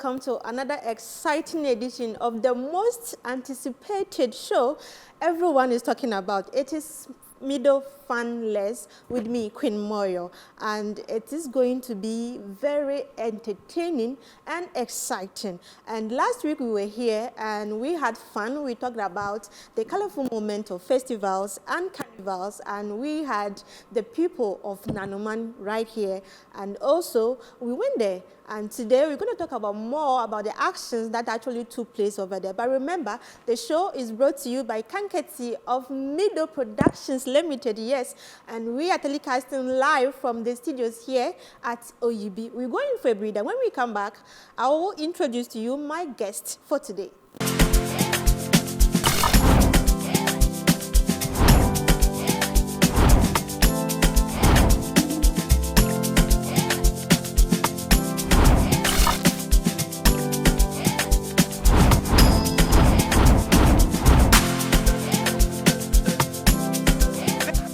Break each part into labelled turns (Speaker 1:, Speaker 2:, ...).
Speaker 1: welcome to another exciting edition of the most anticipated show everyone is talking about. It is Mido Funless with me, Queen Moreyour, and it is going to be very entertaining and exciting. And last week we were here and we had fun. We talked about the colorful moment of festivals and carnivals, and we had the people of Nganoman right here, and also we went there. And today we're going to talk about more about the actions that actually took place over there. But remember, the show is brought to you by Kotey of Mido Productions Limited, yes. And we are telecasting live from the studios here at OUB. We're going for a breather. When we come back, I will introduce to you my guest for today.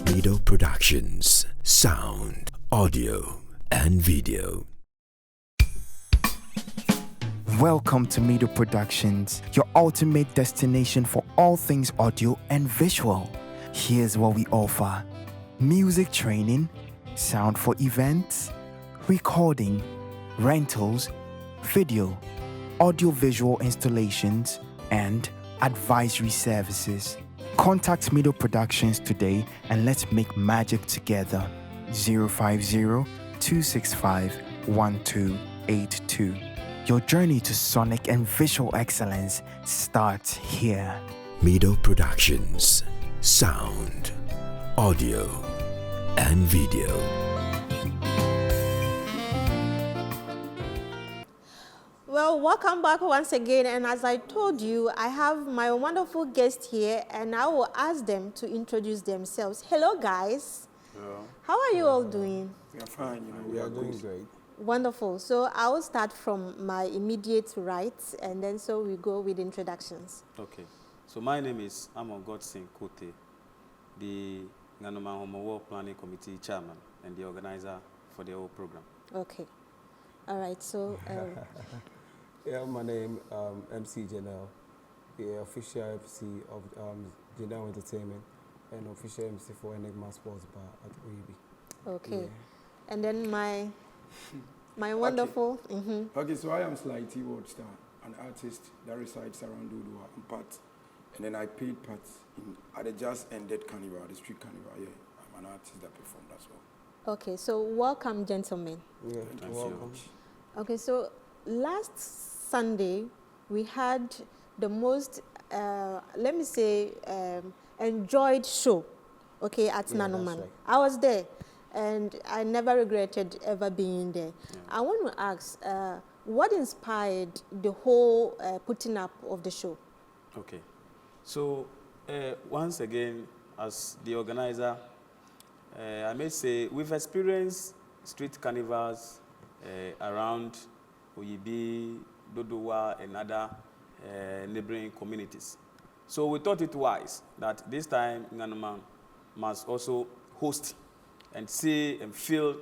Speaker 2: Mido Productions, sound, audio, and video.
Speaker 3: Welcome to Mido Productions, your ultimate destination for all things audio and visual. Here's what we offer: music training, sound for events, recording, rentals, video, audio-visual installations, and advisory services. Contact Mido Productions today and let's make magic together. 050-265-1282. Your journey to sonic and visual excellence starts here.
Speaker 2: Mido Productions, sound, audio, and video.
Speaker 1: Well, welcome back once again, and as I told you, I have my wonderful guest here, and I will ask them to introduce themselves. Hello, guys.
Speaker 4: Hello.
Speaker 1: How are you all doing?
Speaker 4: We are fine, we are doing great.
Speaker 1: Wonderful. So I will start from my immediate right, and then so we go with introductions.
Speaker 5: Okay. So my name is Godson Kotey, the Nganoman Homowo Planning Committee Chairman and the organizer for the whole program.
Speaker 1: Okay. All right. So.
Speaker 6: Yeah, my name MC Janiel, the official MC of Janiel Entertainment and official MC for Enigma Sports Bar at OUB.
Speaker 1: Okay.
Speaker 6: Yeah.
Speaker 1: And then my wonderful.
Speaker 4: Okay. Okay, so I am Slytee, an artist that resides around Dudua and Pat. And then I played Pat at the just ended carnival, the street carnival. Yeah, I'm an artist that performed as well.
Speaker 1: Okay, so welcome, gentlemen.
Speaker 6: Yeah,
Speaker 4: Thank you
Speaker 6: welcome.
Speaker 1: Okay, so last Sunday we had the most, let me say, enjoyed show, okay, at Nganoman.
Speaker 6: Right.
Speaker 1: I was there, and I never regretted ever being there.
Speaker 5: Yeah.
Speaker 1: I want to ask, what inspired the whole putting up of the show?
Speaker 5: Okay. So once again, as the organizer, I may say we've experienced street carnivals around Oyibi, Dodowa, and other neighboring communities. So we thought it wise that this time Nganoman must also host and see and feel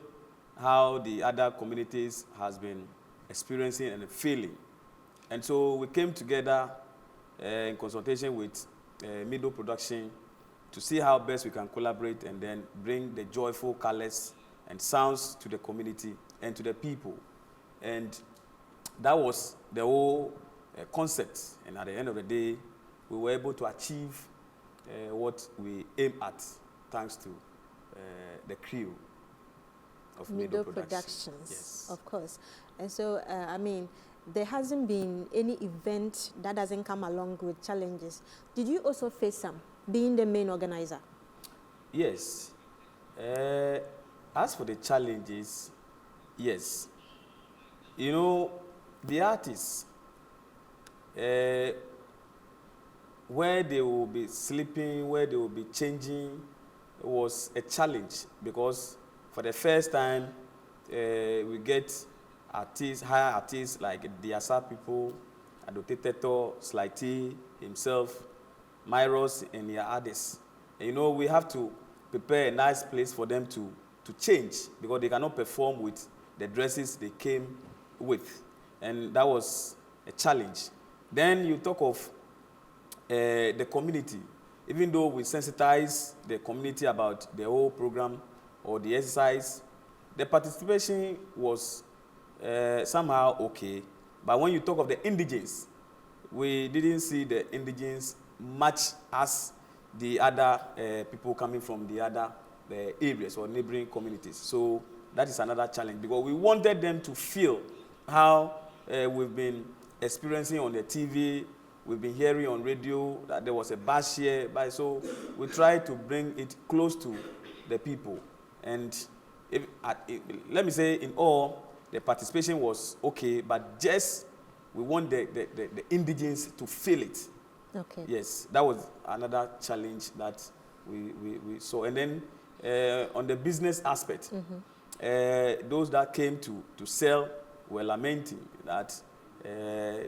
Speaker 5: how the other communities has been experiencing and feeling. And so we came together in consultation with Mido Production to see how best we can collaborate and then bring the joyful colors and sounds to the community and to the people. And that was the whole concept. And at the end of the day, we were able to achieve what we aim at, thanks to the crew of
Speaker 1: Mido
Speaker 5: Productions.
Speaker 1: Productions,
Speaker 5: Yes.
Speaker 1: of course. And so, I mean, there hasn't been any event that doesn't come along with challenges. Did you also face some, being the main organizer?
Speaker 5: Yes. As for the challenges, yes. You know, the artists, where they will be sleeping, where they will be changing, was a challenge because for the first time, we get artists, higher artists like the Asa people, Adoteteto, Slytee himself, Myros, and their others. And, you know, we have to prepare a nice place for them to change because they cannot perform with the dresses they came with. and that was a challenge. Then you talk of the community. Even though we sensitize the community about the whole program or the exercise, the participation was somehow okay. But when you talk of the indigenes, we didn't see the indigenes much as the other people coming from the other areas or neighboring communities. So that is another challenge, because we wanted them to feel how we've been experiencing on the TV, we've been hearing on radio that there was a bash here. So we tried to bring it close to the people. And let me say, in all, the participation was okay, but just we want the indigenes to feel it.
Speaker 1: Okay.
Speaker 5: Yes, that was another challenge that we saw. And then on the business aspect, those that came to sell were lamenting that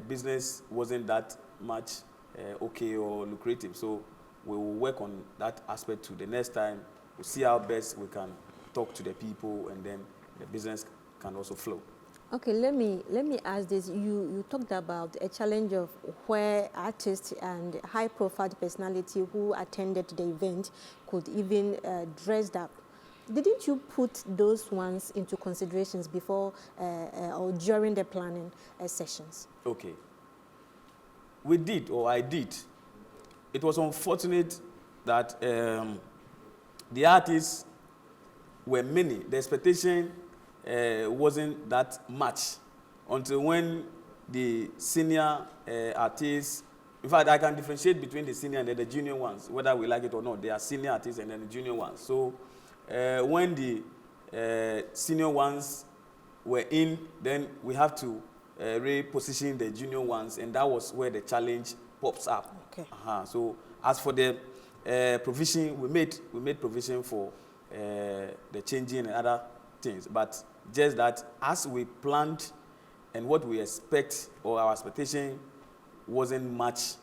Speaker 5: business wasn't that much okay or lucrative. So we will work on that aspect to the next time. We'll see how best we can talk to the people, and then the business can also flow.
Speaker 1: Okay, let me ask this. You talked about a challenge of where artists and high-profile personality who attended the event could even dress up. Didn't you put those ones into considerations before or during the planning sessions? Okay.
Speaker 5: We did, or I did. It was unfortunate that the artists were many. The expectation wasn't that much until when the senior artists, in fact, I can differentiate between the senior and the junior ones, whether we like it or not. They are senior artists and then the junior ones. So when the senior ones were in, then we have to reposition the junior ones, and that was where the challenge pops up.
Speaker 1: Okay.
Speaker 5: So as for the provision, we made provision for the changing and other things, but just that as we planned and what we expect, or our expectation wasn't much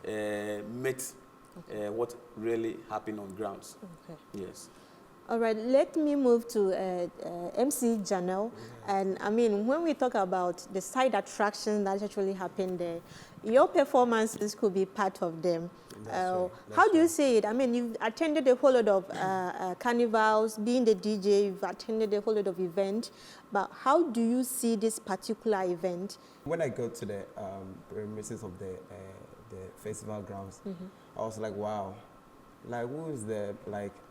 Speaker 5: met what really happened on grounds.
Speaker 1: Okay.
Speaker 5: Yes.
Speaker 1: All right, let me move to MC Janiel. And I mean, when we talk about the side attractions that actually happened there, your performances could be part of them. How do you see it? I mean, you've attended a whole lot of carnivals, being the DJ, you've attended a whole lot of events, but how do you see this particular event?
Speaker 6: When I go to the premises of the festival grounds, I was like, wow. Like, who is the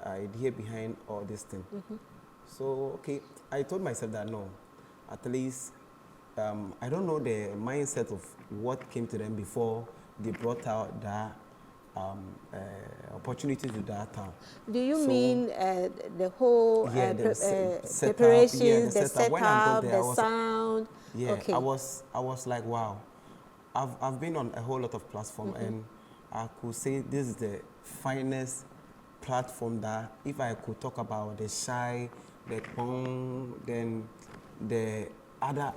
Speaker 6: idea behind all this thing? So, okay, I told myself that no, at least I don't know the mindset of what came to them before they brought out that opportunity to that town.
Speaker 1: Do you mean the whole
Speaker 6: setup,
Speaker 1: preparations, the
Speaker 6: When I got
Speaker 1: setup,
Speaker 6: there,
Speaker 1: the sound?
Speaker 6: Yeah,
Speaker 1: okay.
Speaker 6: I was like, wow. I've been on a whole lot of platforms, and I could say this is the finest platform that if I could talk about the shy, the pong, then the other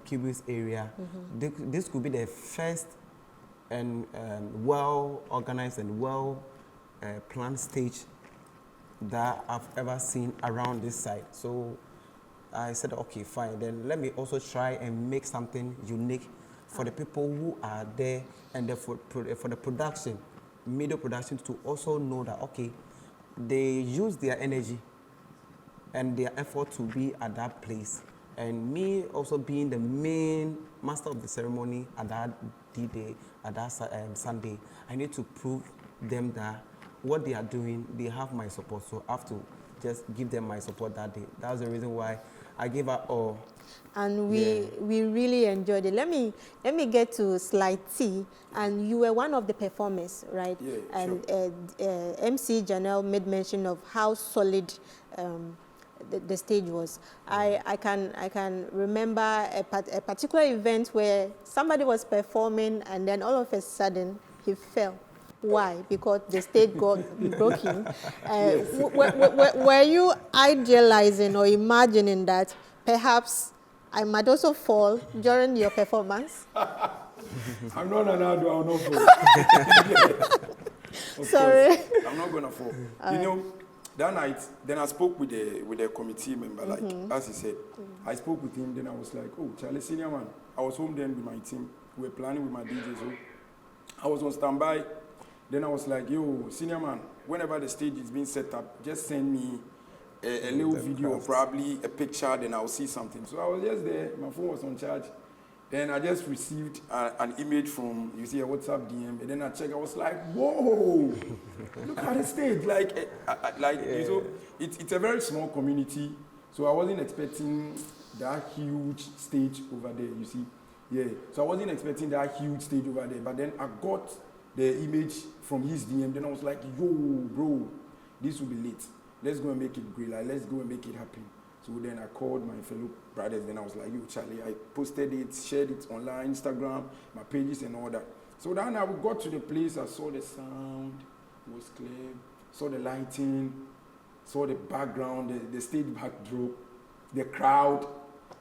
Speaker 6: Kiwis area, this could be the first and well organized and well planned stage that I've ever seen around this site. So I said, okay, fine, then let me also try and make something unique for the people who are there, and for the production, Mido Productions, to also know that, okay, they use their energy and their effort to be at that place. And me also being the main master of the ceremony at that D-Day, at that Sunday, I need to prove them that what they are doing, they have my support. So I have to just give them my support that day. That's the reason why I gave up all.
Speaker 1: And we really enjoyed it. Let me get to Slytee. And you were one of the performers, right?
Speaker 4: Yeah,
Speaker 1: and
Speaker 4: sure.
Speaker 1: MC Janiel made mention of how solid the stage was. I can remember a particular event where somebody was performing, and then all of a sudden he fell. Why? Because the stage got broken. Were you idealizing or imagining that perhaps I might also fall during your performance?
Speaker 4: I'm not an adult, I'll not fall.
Speaker 1: Sorry.
Speaker 4: I'm not going to fall. You know, that night, then I spoke with the committee member, like, as he said. I spoke with him, then I was like, oh, Charlie, senior man. I was home then with my team. We were planning with my DJ, so I was on standby. Then I was like, yo, senior man, whenever the stage is being set up, just send me a little video or probably a picture, then I'll see something. So I was just there, my phone was on charge. Then I just received an image from, you see, a WhatsApp DM, and then I checked, I was like, whoa, look at the stage. Like, you know, it's a very small community, so I wasn't expecting that huge stage over there, you see. Yeah, so I wasn't expecting that huge stage over there, but then I got the image from his DM, then I was like, yo, bro, this will be late. Let's go and make it great, like, let's go and make it happen. So then I called my fellow brothers, then I was like, yo, Charlie, I posted it, shared it online, Instagram, my pages and all that. So then I got to the place, I saw the sound, it was clear, saw the lighting, saw the background, the stage backdrop, the crowd,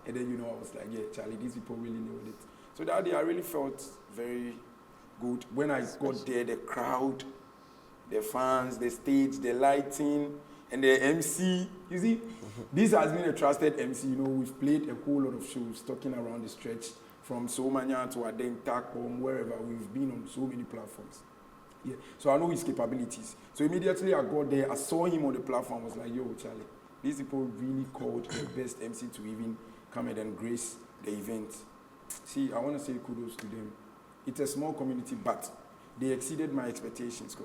Speaker 4: and then, you know, I was like, yeah, Charlie, these people really nailed it. So that day I really felt very good. When I got there, the crowd, the fans, the stage, the lighting, and the MC, you see, this has been a trusted MC. You know, we've played a whole lot of shows talking around the stretch from Somanya to Adeng, Takom, wherever. We've been on so many platforms. Yeah, so I know his capabilities. So immediately I got there, I saw him on the platform, I was like, yo, Charlie, these people really called the best MC to even come and then grace the event. See, I want to say kudos to them. It's a small community, but they exceeded my expectations,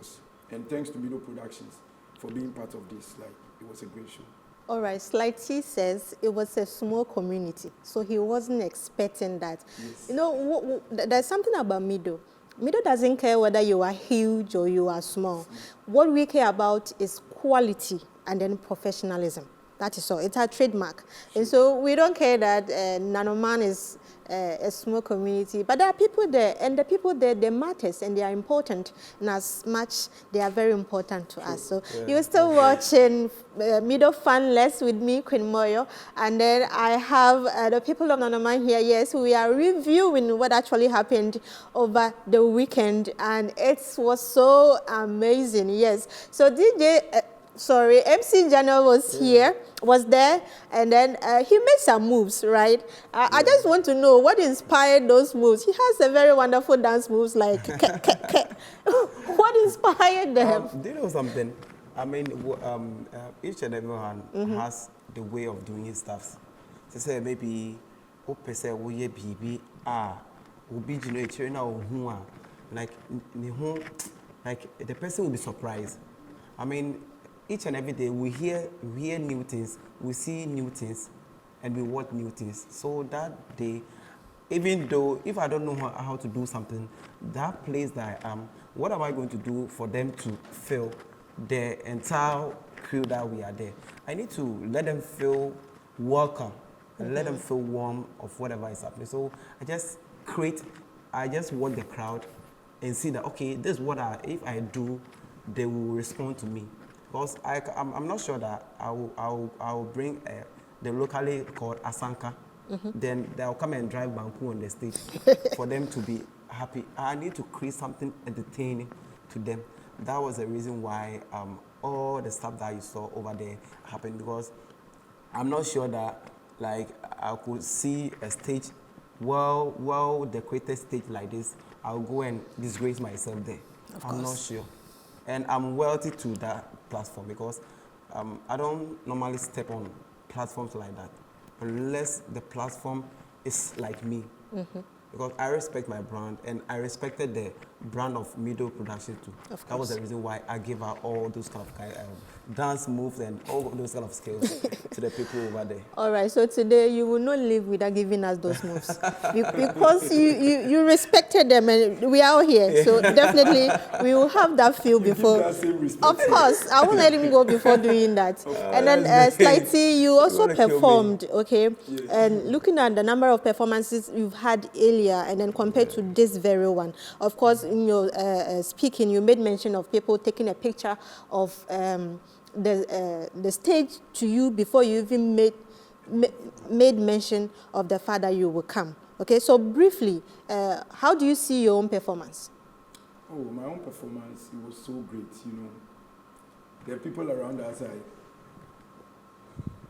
Speaker 4: and thanks to Mido Productions for being part of this. Like, it was a great show.
Speaker 1: All right, Slytee says it was a small community, so he wasn't expecting that.
Speaker 4: Yes.
Speaker 1: You know, there's something about Mido. Mido doesn't care whether you are huge or you are small. What we care about is quality and then professionalism. That is all. It's our trademark. And so we don't care that Nganoman is a small community, but there are people there, and the people there, they matters, and they are important, and as much they are very important to us. So you're still watching Mido Funless with me, Queen Moreyour, and then I have the people of Nganoman here. Yes, we are reviewing what actually happened over the weekend, and it was so amazing. Yes, so MC Janiel was there, and then he made some moves, right? I just want to know what inspired those moves. He has a very wonderful dance moves like what inspired them?
Speaker 6: Do you know something? I mean, each and everyone has the way of doing his stuff. To say maybe, like the person will be surprised. I mean, each and every day we hear new things, we see new things, and we watch new things. So that day, even though if I don't know how to do something, that place that I am, what am I going to do for them to feel the entire crew that we are there? I need to let them feel welcome and let them feel warm of whatever is happening. So I just want the crowd and see that, okay, this is what if I do, they will respond to me. Because I'm not sure that I will bring the locally called Asanka. Then they'll come and drive Banku on the stage for them to be happy. I need to create something entertaining to them. That was the reason why all the stuff that you saw over there happened, because I'm not sure that like I could see a stage, well decorated stage like this, I'll go and disgrace myself there. I'm not sure. And I'm wealthy to that platform because I don't normally step on platforms like that unless the platform is like me. Because I respect my brand and I respected the brand of Mido Productions too. That was the reason why I gave her all those kind of dance moves and all those kind of skills to the people over there. All
Speaker 1: right, so today you will not leave without giving us those moves because you respected them, and we are all here. So definitely we will have that feel before. Of course, I won't let him go before doing that. And then Slytee, you also performed, okay? Yes. And looking at the number of performances you've had earlier, and then compared to this very one, of course, in your speaking, you made mention of people taking a picture of the stage to you before you even made mention of the fact that you will come. Okay, so briefly, how do you see your own performance?
Speaker 4: Oh, my own performance, it was so great, you know. the people around us,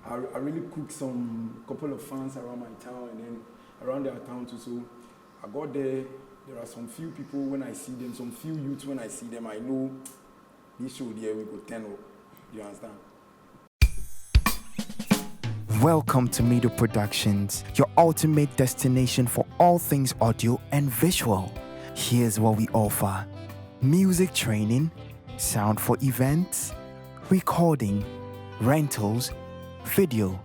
Speaker 4: I really cook some couple of fans around my town and then around their town too. So I got there. There are some few people when I see them, some few youths when I see them, I know this show there we go 10 up. You understand?
Speaker 3: Welcome to Mido Productions, your ultimate destination for all things audio and visual. Here's what we offer: music training, sound for events, recording, rentals, video,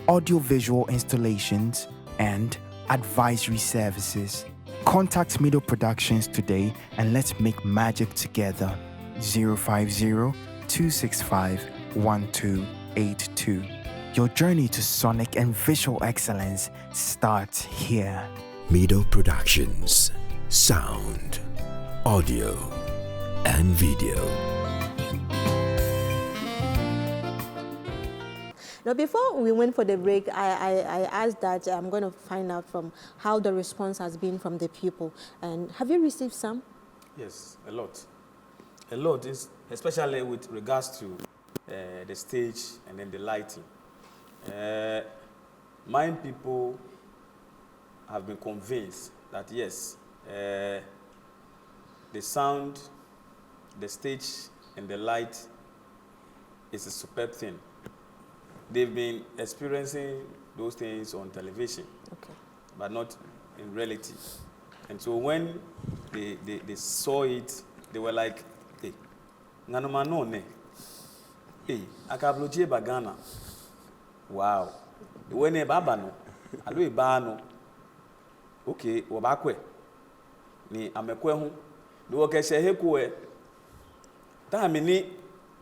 Speaker 3: audio-visual installations, and advisory services. Contact Mido Productions today and let's make magic together. 050-265-1282. Your journey to sonic and visual excellence starts here.
Speaker 2: Mido Productions. Sound, audio, and video.
Speaker 1: Now, before we went for the break, I asked that I'm going to find out from how the response has been from the people. And have you received some?
Speaker 5: Yes, a lot. A lot, is especially with regards to the stage and then the lighting. My people have been convinced that yes, the sound, the stage, and the light is a superb thing. They've been experiencing those things on television, but not in reality. And so when they saw it, they were like, hey, Nganoman no ne. Hey, akabloje bagana. Wow. When e baba no, alo e ba no. Okay, wabakwe. Ni amekwe hu. Ni wokeshe hekwe. Ta mini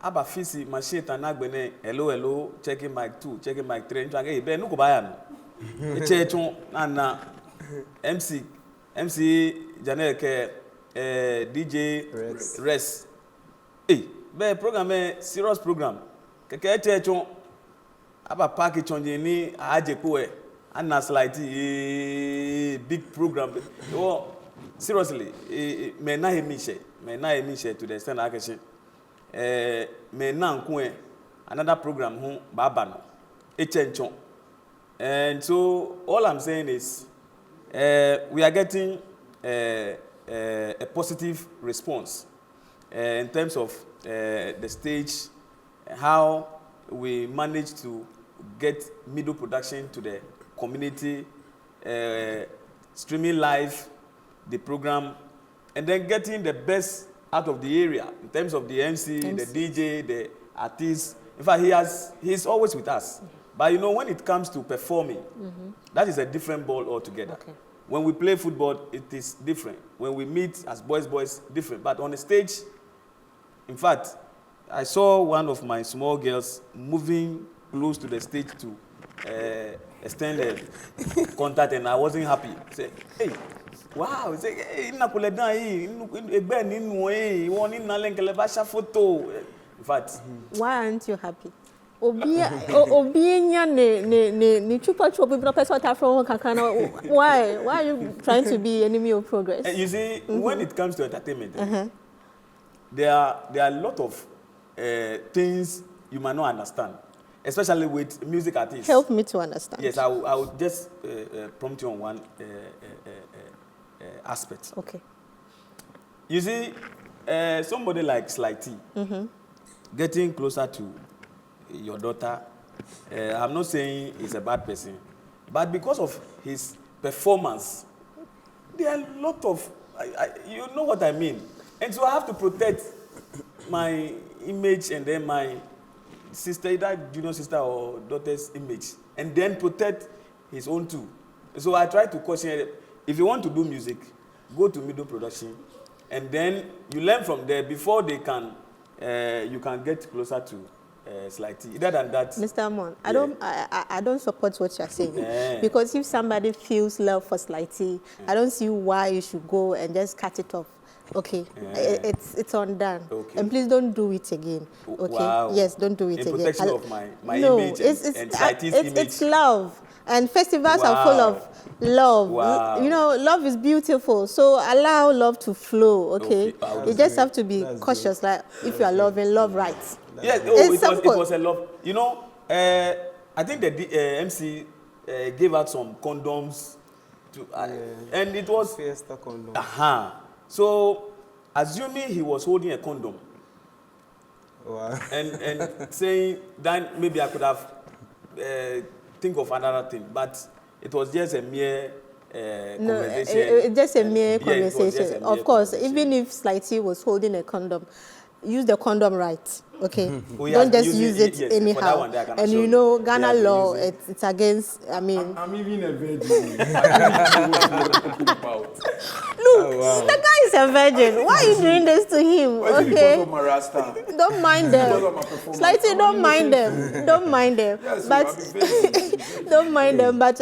Speaker 5: aba fisi machine tanagbene hello checking mic 2 checking mic 3 ntwa ge be nuko baya no. Echechun na MC Janiel ke DJ Rest. Be program serious program. Keke echechun aba package onje ni ajeku and Slytee big program. Oh, seriously, me na hemishe to the extent akeshe. Me na nkwe another program hu baba no echenchon. And so all I'm saying is we are getting a positive response in terms of the stage, how we managed to get Mido Production to the community, streaming live the program, and then getting the best out of the area in terms of the MC, the DJ, the artist. In fact, he's always with us. But you know, when it comes to performing, that is a different ball altogether. Okay. When we play football, it is different. When we meet as boys, different. But on the stage, in fact, I saw one of my small girls moving close to the stage to extend the contact, and I wasn't happy. Say, hey, wow, say, hey, in fact,
Speaker 1: why aren't you happy? Why? Why are you trying to be enemy of progress?
Speaker 5: You see, when it comes to entertainment, there are a lot of things you might not understand, especially with music artists.
Speaker 1: Help me to understand.
Speaker 5: Yes, I will just prompt you on one aspect.
Speaker 1: Okay.
Speaker 5: You see, somebody like Slytee, getting closer to your daughter, I'm not saying he's a bad person, but because of his performance, there are a lot of, you know what I mean? And so I have to protect my image and then my sister, either junior sister or daughter's image, and then protect his own too. So I try to caution, if you want to do music, go to Mido Production, and then you learn from there before they can, you can get closer to Slytee. Other than that,
Speaker 1: Mr. Amon, I don't support what you're saying, because if somebody feels love for Slytee, I don't see why you should go and just cut it off. Okay, it's undone. Okay. And please don't do it again. Okay, yes, don't do it again.
Speaker 5: Protection of my image and Slytee's image.
Speaker 1: It's love. And festivals are full of love.
Speaker 5: Wow.
Speaker 1: You know, love is beautiful. So allow love to flow, okay?
Speaker 5: Okay.
Speaker 1: You just have to be
Speaker 6: That's
Speaker 1: cautious, like if you are loving, love right.
Speaker 5: Yes,
Speaker 1: It's
Speaker 5: it
Speaker 1: simple.
Speaker 5: was a love. You know, I think the MC gave out some condoms to, and it was
Speaker 6: Fiesta condom.
Speaker 5: So, assuming he was holding a condom
Speaker 6: Wow.
Speaker 5: and saying that maybe I could have think of another thing, but it was just a mere conversation.
Speaker 1: Just a mere
Speaker 5: Yeah, it was just
Speaker 1: conversation.
Speaker 5: a mere
Speaker 1: Of course,
Speaker 5: conversation.
Speaker 1: even if Slytee was holding a condom, use the condom right, okay?
Speaker 5: Oh,
Speaker 1: Don't
Speaker 5: yeah,
Speaker 1: just use it
Speaker 5: yes, for that
Speaker 1: anyhow.
Speaker 5: one there, I can
Speaker 1: And
Speaker 5: assure
Speaker 1: you know,
Speaker 5: you.
Speaker 1: Ghana
Speaker 5: They have been
Speaker 1: law,
Speaker 5: using-
Speaker 1: it's against, I mean,
Speaker 4: I'm even a virgin. I don't know what you're talking about.
Speaker 1: look, the guy is a virgin. Why are you doing this to him?
Speaker 4: Why is it
Speaker 1: Okay?
Speaker 4: because of my rasta?
Speaker 1: Don't mind them.
Speaker 4: Because of my performance.
Speaker 1: Slytee, don't mind them. Don't mind them.
Speaker 4: Yes,
Speaker 1: But
Speaker 4: I'll be virgin.
Speaker 1: don't mind them. But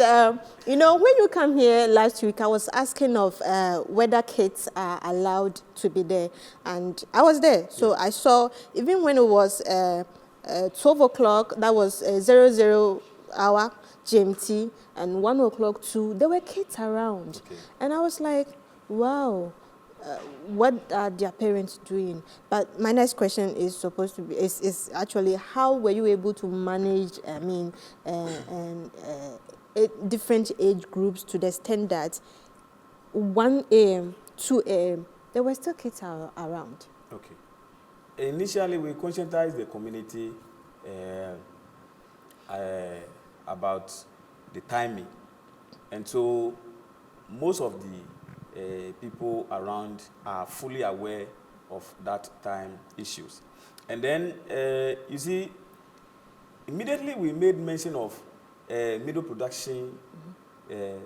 Speaker 1: you know, when you come here last week, I was asking of whether kids are allowed to be there, and I was there. So I saw, even when it was 12 o'clock, that was 00 hour GMT, and 1 o'clock too, there were kids around, and I was like, wow. What are their parents doing? But my next question is supposed to be is actually, how were you able to manage? I mean, different age groups to the extent that 1 a.m., 2 a.m. there were still kids around.
Speaker 5: Okay. Initially, we conscientized the community about the timing, and so most of the people around are fully aware of that time issues. And then, you see, immediately we made mention of Mido Production,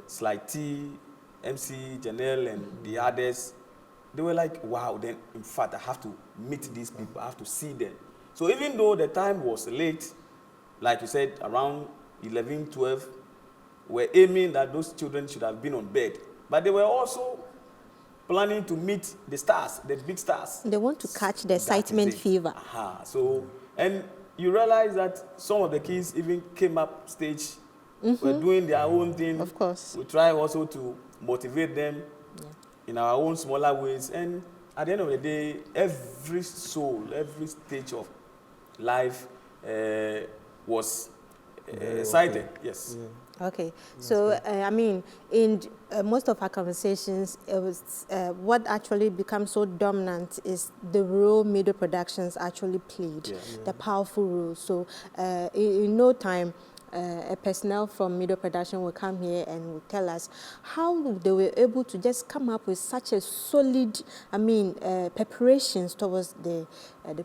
Speaker 5: Slytee, MC, Janiel, and the others. They were like, wow, then in fact, I have to meet these people, I have to see them. So even though the time was late, like you said, around 11, 12, we're aiming that those children should have been on bed. But they were also planning to meet the stars, the big stars.
Speaker 1: They want to catch the
Speaker 5: That is
Speaker 1: excitement
Speaker 5: it.
Speaker 1: fever.
Speaker 5: So, and you realize that some of the kids even came up stage, were doing their own thing.
Speaker 1: Of course.
Speaker 5: We try also to motivate them in our own smaller ways. And at the end of the day, every soul, every stage of life was excited. Yes.
Speaker 6: Yeah.
Speaker 1: Okay, so I mean, in most of our conversations, it was what actually becomes so dominant is the role Mido Productions actually played, the powerful role. So in no time, a personnel from Mido Production will come here and will tell us how they were able to just come up with such a solid, I mean, preparations towards the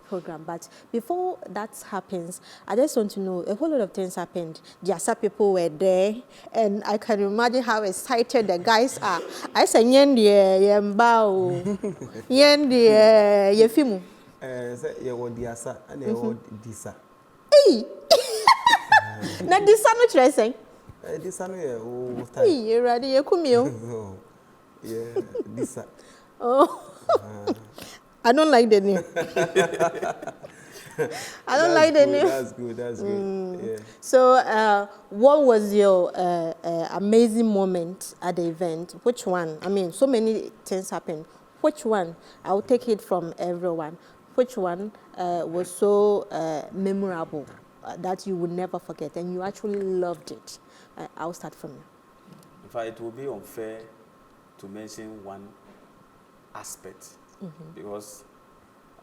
Speaker 1: program. But before that happens, I just want to know, a whole lot of things happened. Jasa people were there, and I can imagine how excited the guys are. I said, "Yendi yembao, yendi yefimu."
Speaker 6: Say you want diasa and you want disa.
Speaker 1: Hey. Na disa no chere sen.
Speaker 6: Disa no yeah oh time.
Speaker 1: Hey, you ready? You come here.
Speaker 6: No. Yeah, disa.
Speaker 1: Oh. I don't like the name. I don't like the name.
Speaker 6: That's good. That's good. Yeah.
Speaker 1: So, what was your amazing moment at the event? Which one? I mean, so many things happened. Which one? I'll take it from everyone. Which one was so memorable that you would never forget and you actually loved it? I'll start from you.
Speaker 5: In fact, it would be unfair to mention one aspect because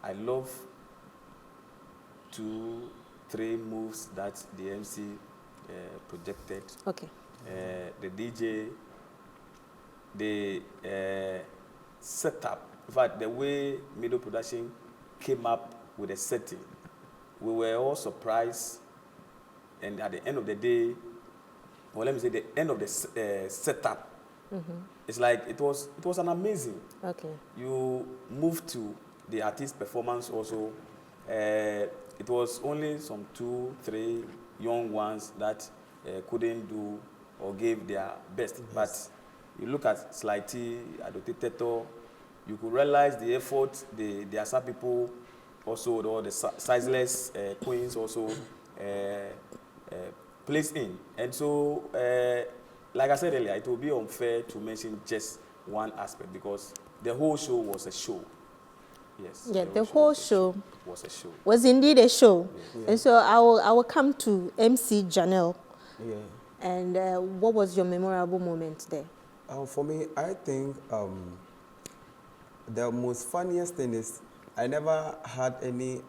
Speaker 5: I love 2, 3 moves that the MC projected.
Speaker 1: Okay.
Speaker 5: The DJ, the setup. In fact, the way Mido Production came up with a setting, we were all surprised. And at the end of the day, well, let me say the end of the setup, it's like it was an amazing.
Speaker 1: Okay.
Speaker 5: You moved to the artist performance also. It was only some 2, 3 young ones that couldn't do or gave their best. Yes. But you look at Slytee, Adote Teto, you could realize the effort the Asa people also, the sizeless queens also placed in. And so, like I said earlier, it will be unfair to mention just one aspect because the whole show was a show. Yes.
Speaker 1: Yeah, the whole show
Speaker 5: was a show.
Speaker 1: Was indeed a show.
Speaker 6: Yeah.
Speaker 1: And so I will come to MC Janiel.
Speaker 6: Yeah.
Speaker 1: And what was your memorable moment there?
Speaker 6: For me, I think the most funniest thing is I never had any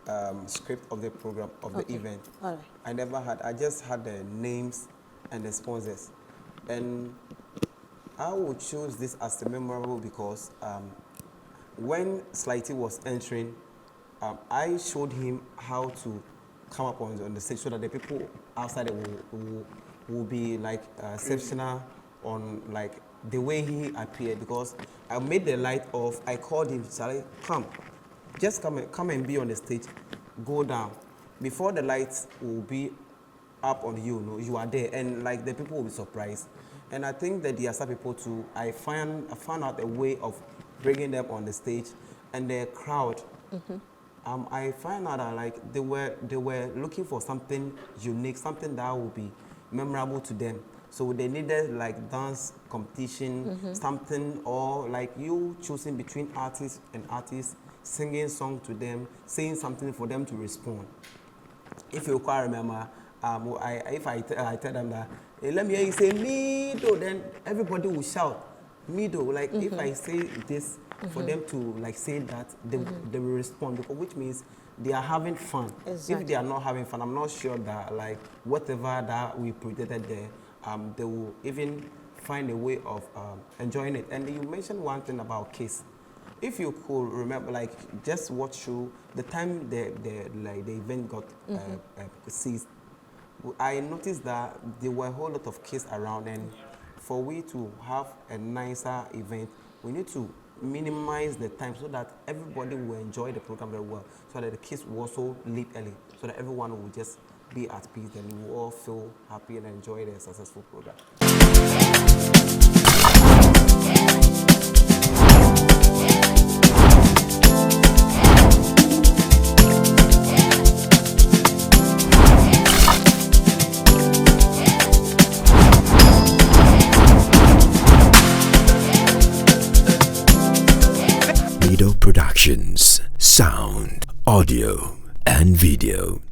Speaker 6: script of the program, of the event.
Speaker 1: All right.
Speaker 6: I never had. I just had the names and the sponsors. And I would choose this as the memorable because when Slytee was entering, I showed him how to come up on the stage so that the people outside will be like exceptional on like the way he appeared, because I made the light off. I called him, Sally, come, just come and be on the stage, go down. Before the lights will be up on you, you are there, and like the people will be surprised. And I think that the other people too, I found out a way of bringing them on the stage, and the crowd. I find out that like they were looking for something unique, something that would be memorable to them. So they needed like dance competition, something, or like you choosing between artists and artists, singing song to them, saying something for them to respond. If you quite remember, if I tell them that, hey, let me hear you say Mido, then everybody will shout Mido. Like if I say this, for them to like say that, they will respond, because which means they are having fun.
Speaker 1: Exactly.
Speaker 6: If they are not having fun, I'm not sure that like whatever that we presented there, they will even find a way of enjoying it. And you mentioned one thing about Kiss. If you could remember, like just watch through the time the event got seized, I noticed that there were a whole lot of Kiss around, and for we to have a nicer event, we need to minimize the time so that everybody will enjoy the program very well, so that the kids will also leave early, so that everyone will just be at peace and we will all feel happy and enjoy the successful program.
Speaker 2: Mido Productions, sound, audio, and video.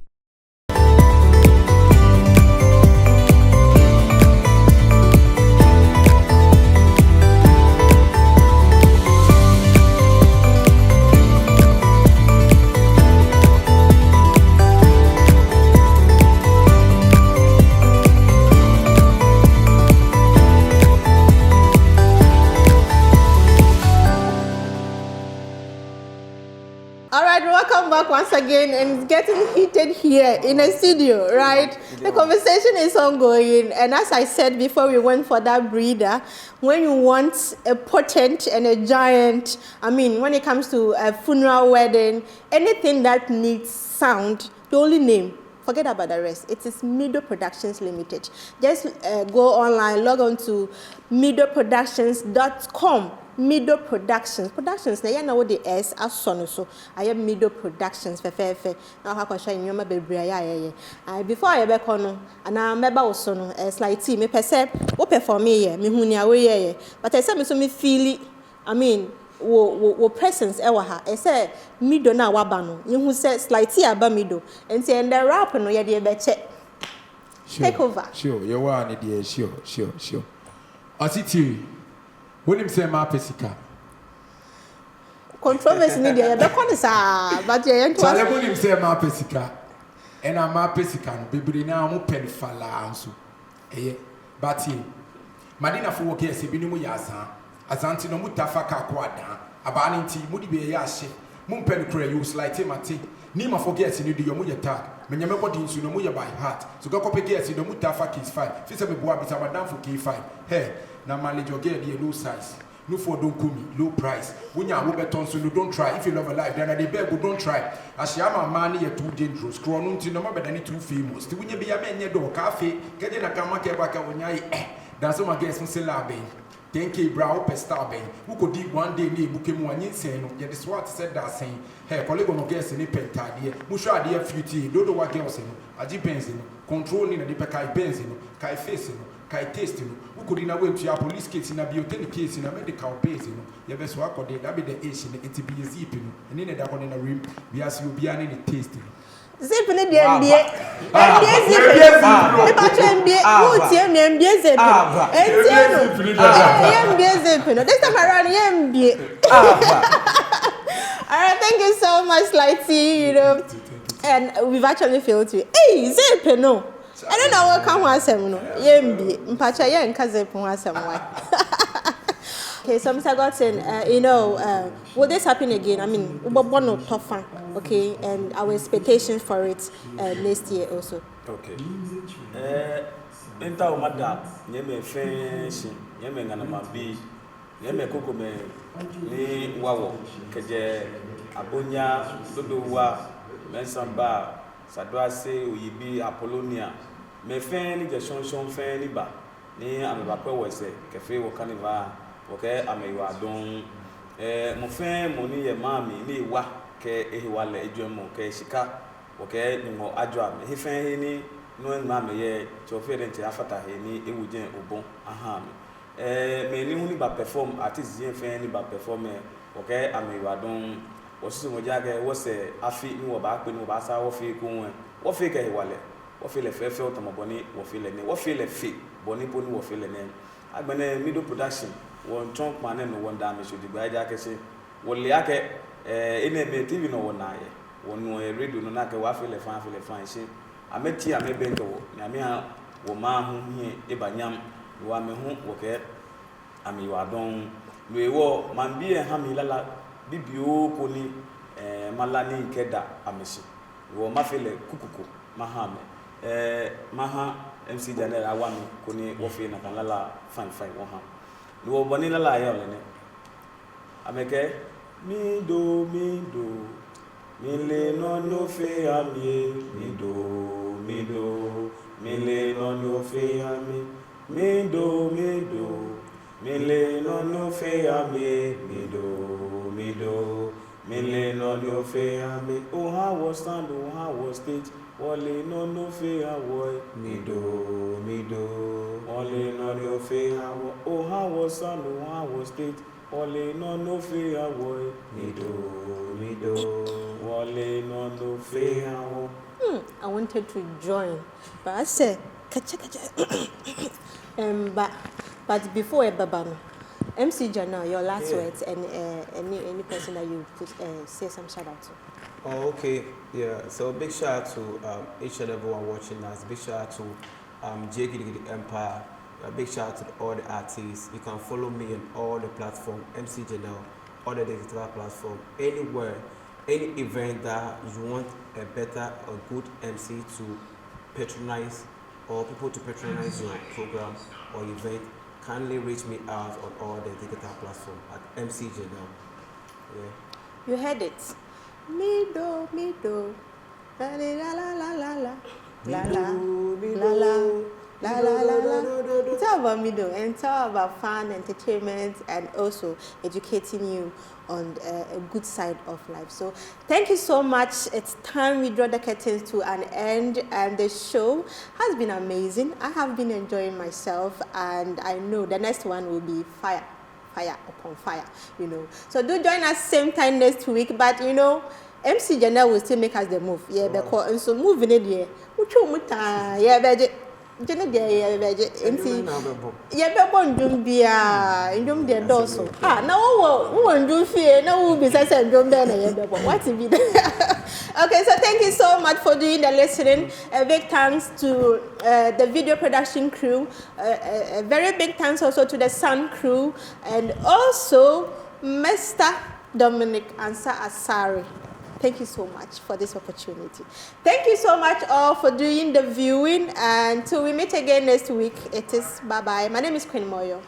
Speaker 1: All right, welcome back once again, and it's getting heated here in the studio, right? The conversation is ongoing, and as I said before we went for that breather, when you want a potent and a giant, I mean, when it comes to a funeral wedding, anything that needs sound, the only name, forget about the rest, it is Mido Productions Limited. Just go online, log on to midoproductions.com. Mido Productions. Productions, na know what the S as son so. I am Mido Productions. Fe. Now how can I show you my baby? Before I be kono, and I remember also no Slytee. Me perceive what perform me me huni away but I said me so me feel it. I mean, wo presence ewa ha. I said Mido na wabano. You who said Slytee aba Mido. And say and the rap no ye de be check. Take over.
Speaker 4: Sure, you want it, sure. Asiti. When him say ma pesika.
Speaker 1: Controversy ni dia be kon sa but ye ento.
Speaker 4: Tell when him say ma pesika. And a ma pesika no bibiri na mo pen fala anso. But madina fo work yes bi ni mo yasa. Azanti no mutafa ka kwada. Aba ni nti mudi be ya hye. Mo pen kura you Slytee mate. Ni ma forget ni do yo mo ye tag. Menya me body nsu no mo ye by heart. So go copy yes no mutafa kiss 5. Fi say me boa bi sa madam for K5. Hey. Na manage your girl the low size. No for don't call me low price. When you are beton so don't try. If you love a life, then they beg don't try. As you am a man, you're too dangerous. Scroll on to no more than too famous. To when you be a man, you do cafe, get in a camera back when you dance on my guests and say labe. 10K brow per star bay. Who could dig one day near booking one in saying, yet the swat said that saying, hey, colleague on guess any pentadia, Musha dear futy, Dodo what girls in, Aji Benzino, controlling a deeper Benzino, Kai facing, Kai tasting, who could in a way to your police case in a biotin case in a medical base, you best work or that be the Asian, it to be a zipping, and in a one in a room, we ask you be any tasting.
Speaker 1: Zip in the NBA. NBA zip. About NBA. Who's your NBA zip? NBA zip. This time around, NBA. Alright, thank you so much, Slytee. You know, and we've actually failed to. Hey, zip no. I don't know what come was no. NBA. Mpacha ya nka zip was why. Okay, so Mr. Godson, you know, will this happen again? I mean, one or tougher, okay, and our expectations for it next year also.
Speaker 5: Okay. Enta umada, nyeme fenshi, nyeme Nganoman bi, nyeme koko me ni wawo, keje abonya, dodowa, mensamba, sadwase, uyibi, Apollonia, me fen ni je shon fen ni ba, ni amebakwe wese, kefe wo carnival. Okay, amewa don mo fe mo ni ye mami ni wa ke ehiwale ejuemo ke shika okay ni mo adwa me he fe ni no mami ye chofere nti afata he ni ewujen obon aha me ni huni ba perform artist ye fe ni ba perform okay amewa don osusu mo jage wo se afi ni wo ba pe ni wo ba sa wo fi kun wo fi ke ehiwale wo fi le fe otomoboni wo fi le ni wo fi le fi boni boni wo fi le ni agbene Mido Production one chunk man no one damage should be jakese wole ake ene me TV no wona ye wonu radio no na ke wa feel fan she ameti amebenke wo nyame ha wo ma ho hie ebanyam wa me ho wo ke ami wa don we wo man bi e ha mi lala bibio ko ni mala ni nkeda ameshi wo ma feel kukuku maha me maha MC Janiel awami ko ni wo feel na kan lala fan wo ha no bonina la ya ole ne ameke Mido mile no fe ami Mido mile no fe ami Mido mile no fe ami Mido mile no fe ami oh how was stand oh how was stage wole no fe awo Mido wole no fe awo oh how was stand oh how was stage wole no fe awo Mido wole no fe awo.
Speaker 1: I wanted to join, but I said, but before a babano, MC Janiel, your last words and any person that you could say some shout out to.
Speaker 6: Oh, okay, yeah. So big shout out to each and everyone watching us. Big shout out to JGD Empire. Big shout out to all the artists. You can follow me on all the platforms, MC Janiel, all the digital platform, anywhere, any event that you want a better or good MC to patronize or people to patronize your program or event. Kindly reach me out on all the digital platforms at MC Janiel. Yeah.
Speaker 1: You heard it. Mido, la la la la la la la la la la. It's all about Mido and it's all about fun, entertainment, and also educating you on a good side of life. So thank you so much. It's time we draw the curtains to an end, and the show has been amazing. I have been enjoying myself, and I know the next one will be fire upon fire, you know. So do join us same time next week, but you know, MC Janiel will still make us the move. Yeah, because and so moving it here. Yeah, beje. Jene dia beje. MC. Yeah, be bon dum bia. Ndum de doso. Na wo ndum fie, na wo bi say ndum be na ye be bon. What be there? Okay, so thank you so much for doing the listening. A big thanks to the video production crew. A very big thanks also to the sound crew, and also Mr. Dominic Ansa Asari. Thank you so much for this opportunity. Thank you so much all for doing the viewing, and till we meet again next week, it is bye-bye. My name is Queen Moreyour.